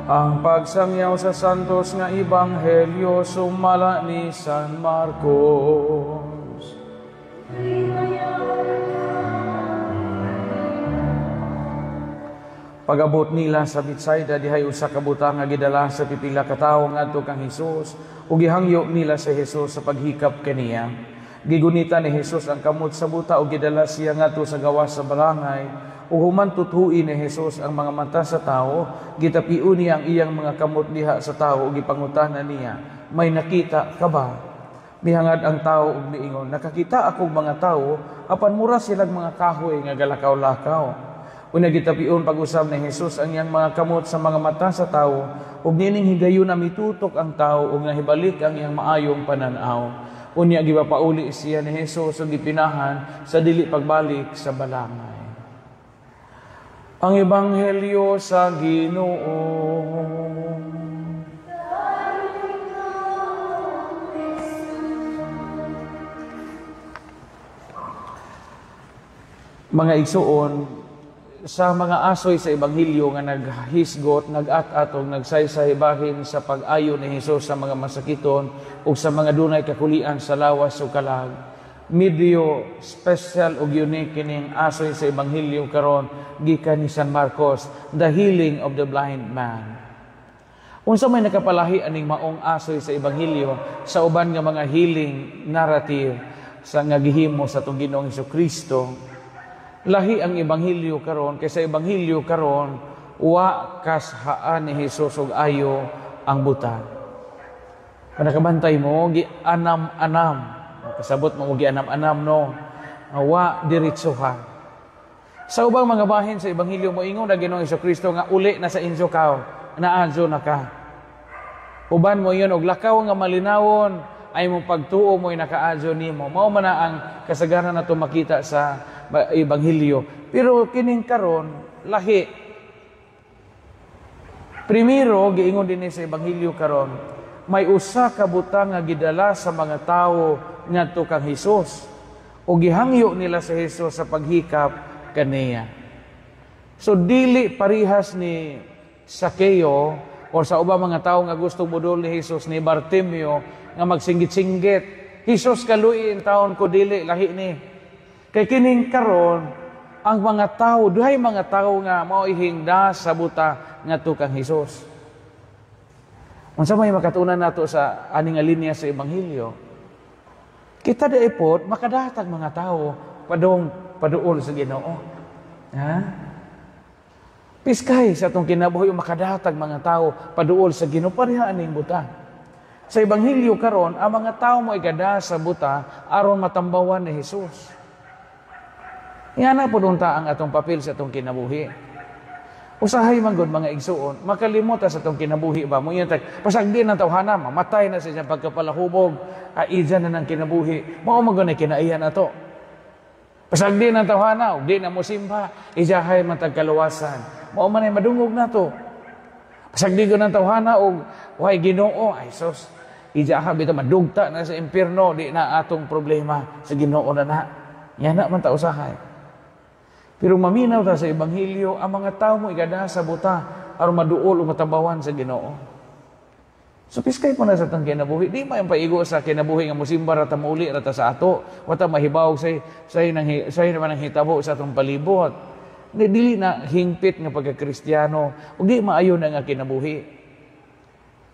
Ang pagsangyaw sa santos nga Ebanghelyo sumala ni San Marcos. Pag-abot nila sa Betsaida, dihay usa ka butang nga gidala sa pipila ka tawo ngadto kang Hesus, ug gihangyo nila sa Hesus sa paghikap kaniya. Gigunita ni Hesus ang kamot sa buta ug gidala siya ngadto sa gawas sa balangay. Ug human tuthui ni Hesus ang mga mata sa tawo, gitapiun niya ang iyang mga kamot diha sa tawo ug gipangutanan niya, "May nakita ka ba?" Mihangad ang tawo ug miingon, "Nakakita akong mga tawo, apan mura silang mga kahoy nga galakaw-lakaw." Una gitapiun pag-usab ni Hesus ang iyang mga kamot sa mga mata sa tawo, ug nining higayon na mitutok ang tawo ug nahibalik ang iyang maayong pananaw. Unya gipapauli siya ni Hesus ug gipinahan sa dili pagbalik sa balangay. Ang Ebanghelyo sa Ginoo. Mga igsuon, sa mga asoy sa Ebanghelyo nga naghisgot, nag-at-at o nagsaysay bahin sa pag-ayo ni Hesus sa mga masakiton o sa mga dunay kakulian sa lawas o kalag. Medyo special o unique kining asoy sa Ebanghelyo karon gikan ni San Marcos, the healing of the blind man. Unsa may nakapalahi aning maong asoy sa Ebanghelyo sa uban nga mga healing narrative sa nga gihimo sa atong Ginoong Hesukristo. Lahi ang Ebanghelyo karon kay sa Ebanghelyo karon wa kashaan ni Hesus og ayo ang buta. Panakabantay mo gi anam-anam. Kasabot mo gi anam-anam no. Wa diretsohan. Sa ubang mga bahin sa Ebanghelyo mo ingon na Ginoong Hesukristo nga uli na sa inyo ka, naadyo na ka. Uban mo yun og lakaw nga malinawon ay mo pagtuo mo'y nakaadyo nimo. Mao man na ang kasagaran nato makita sa Ebanghelyo. Pero kining karon lahi. Primero giingon dinhi sa Ebanghelyo karon, may usa ka butang nga gidala sa mga tawo ngadto kang Hesus. O gihangyo nila sa Hesus sa paghikap kaniya. So dili parihas ni Sakeo o sa ubang mga tawo nga gusto modol ni Hesus, ni Bartimeo nga magsinggit-singgit. Hesus kaluin taon ko dili lahi ni. Kay kining karon ang mga tao, duhay mga tao nga mao ihingda sa buta ngadto kang Hesus. Unsa may makatunan nato sa aning nga linya sa Ebanghelyo? Kita daipot makadatag mga tao paduol sa Ginoo. Ha? Piskay sa atong kinabuhi makadatag mga tao paduol sa Ginoo pareha aning buta. Sa Ebanghelyo karon ang mga tao mo igada sa buta aron matambawan ni Hesus. Yana po ang atong papel sa atong kinabuhi. Usahay man gud mga igsuon, makalimot sa atong kinabuhi ba mo yan pasagdi na tawhana, mamatay na sa siyang pagkapalahubog, aiza na ng kinabuhi. Mao man gud kinaiyan ato. Pasagdi na tawhana, ug di na mo simba, ijahay man tagkaluwasan. Mao man ay madungog nato. Pasagdi gud ng tawhana og way Ginoo, ay sus, ijaha bitaw madugta na sa impierno, di na atong problema sa Ginoo na. Yana man ta usahay. Pero maminaw ta sa Ebanghelyo, ang mga tao mo igada sa buta aron maduol o matambawan sa Ginoo. So piskay pa na sa tang kinabuhi, di man paigo sa kinabuhi nga mosimba ra ta mauli ra ta sa ato, wa ta mahibaw say naman ang hitabo sa atong palibot. Dili na hingpit nga pagka-Kristiyano, ug di maayo na nga kinabuhi.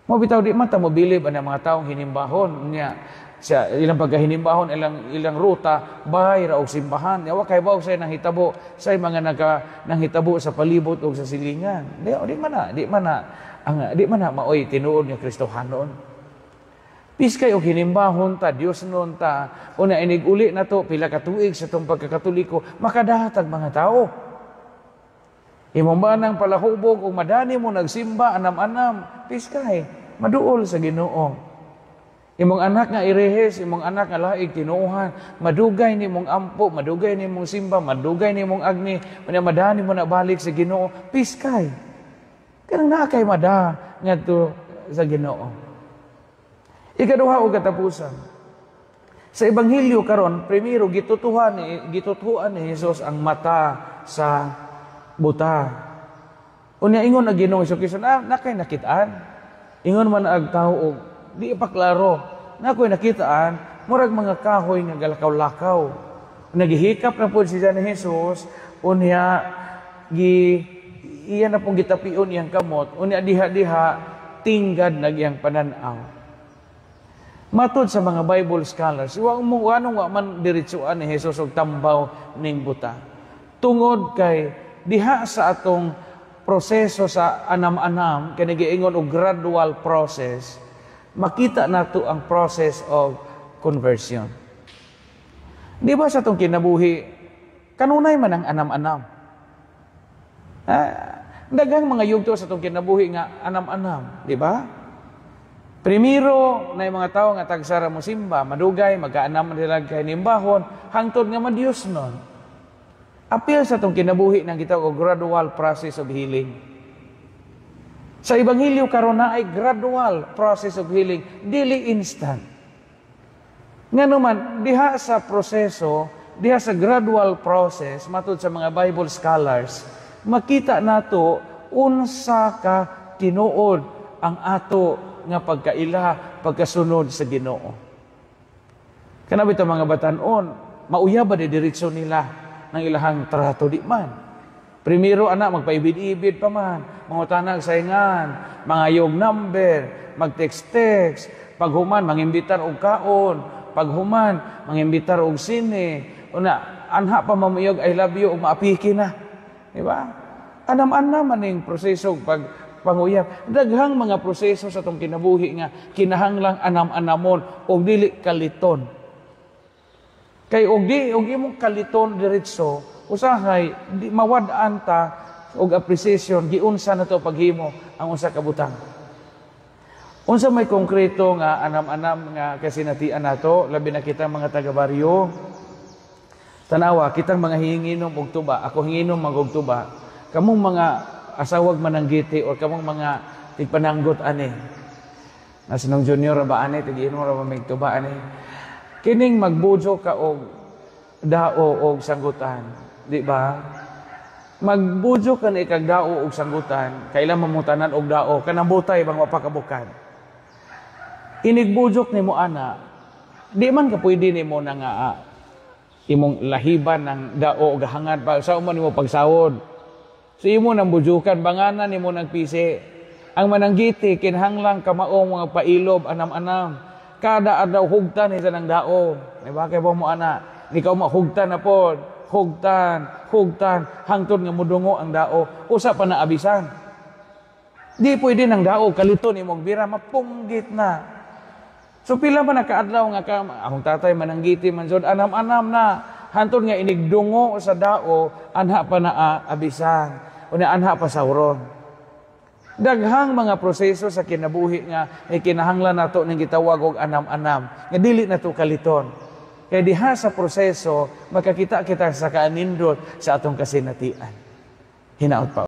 Mo bitaw di man ta mobilib ang mga taong hinimbahon niya sa ilang pagkahinimbahon, ilang ruta, bahay ra og simbahan. Wa kay baw say nahitabo say mga nanghitabo sa palibot o sa silingan. Di man na maoy tinuod nga Kristohanon. Piskay og hinimbahon ta, Dios noon ta, una inig uli na to pila ka tuig sa tong pagkakatoliko, makadahatag mga tao. Imong banang palahubog ug madani mo nagsimba anam-anam, piskay maduol sa Ginoo. Imong anak nga irehes, imong anak nga laig tinuuhan, madugay ni mong ampo, madugay ni mong simba, madugay ni mong agni, madani mo na balik sa Ginoo, piskay. Kanang naa kay mada ngadto sa Ginoo. Ikaduha og katapusan. Sa Ebanghelyo karon, primero gitutuhan ni Hesus ang mata sa buta. Unya ingon ang Ginoong Hesus, nakay nakitaan. Ingon man ag tawo og di pa klaro. Nakoy nakitaan, murag mga kahoy nga galakaw-lakaw. Nagihikap na po siya ni Jesus, unya iyan na pong gitapion iyang kamot, unya diha-diha tinggad nagyang pananaw. Matod sa mga Bible scholars, wa man diretsuan ni Jesus og tambaw ning buta. Tungod kay diha sa atong proseso sa anam-anam, kay nagiingon og gradual process, makita nato ang process of conversion. Di ba sa itong kinabuhi, kanunay man ang anam-anam. Daghang mga yugto sa itong kinabuhi nga anam-anam, di ba? Primero, na yung mga tao nga tagsara mo simba, madugay, magkaanam nila kay nimbahon, hangtod nga madiyos nun. Apil sa itong kinabuhi ng kita o gradual process of healing. Sa Ebanghelyo karon na ay gradual process of healing, dili instant. Nga naman, diha sa proseso, diha sa gradual process, matod sa mga Bible scholars, makita nato unsa ka tinuod ang ato nga pagkaila, pagkasunod sa Ginoo. Kana bitaw mga batan-on, mauya ba di diretso nila ng ilahang trato di man? Primero anak magpaibid-ibid pa man, mga tanag saingan, mga yog number, mag-text-text, paghuman mangimbitar og kaon, paghuman mangimbitar og sine, una anha pa mamuyog I love you og maapiki na. Di ba? Anam-anam maning proseso panguyab. Daghang mga proseso sa itong kinabuhi nga kinahanglang anam-anamon o dili kaliton. Kay og imong kaliton diretso, usahay di mawad-an ta og appreciation giunsa na to paghimo ang usa ka butang. Unsa may konkreto nga anam-anam nga kasinatian nato, labi na kitang mga taga-baryo. Tanawa, kitang mga hinginom og tuba, ako hinginom og tuba. Kamong mga asawag mananggiti o kamong mga tigpananggot ani. Nasinong junior ba ani tigiinom ra ba mig tuba ani. Kining magbujo ka og dao og sanggutan, di ba? Magbujo ka ni kag dao og sanggutan, kailan mamutanan og dao kanang butay bang mapakabukan. Inigbujok nimo ana, di man ka pwede nimo na nga imong lahiban ng dao og hangad pa sa man nimo pagsawod. So imo nang bujukan banganan nimo nagpisi. Ang mananggiti kinahanglang kamaong mga pailob anam-anam. Kada adlaw hugtan ni sa nang dao. Di ba kay mo ana? Ikaw mahugtan na pod. Hugtan hangtod nga mudungo ang dao. Usa pa na abisan. Di pwede nang dao kaliton imong bira mapunggit na. So pila man nakaadlaw nga akong tatay mananggiti man jud anam-anam na hantod nga inigdungo sa dao anha pa na abisan unya anha pa sauron. Daghang mga proseso sa kinabuhi nga kinahanglan nato ning gitawag og anam-anam nga dili nato kaliton. Kay diha sa proseso makakita kita sa kaanindot sa atong kasinatian. Hinaot pa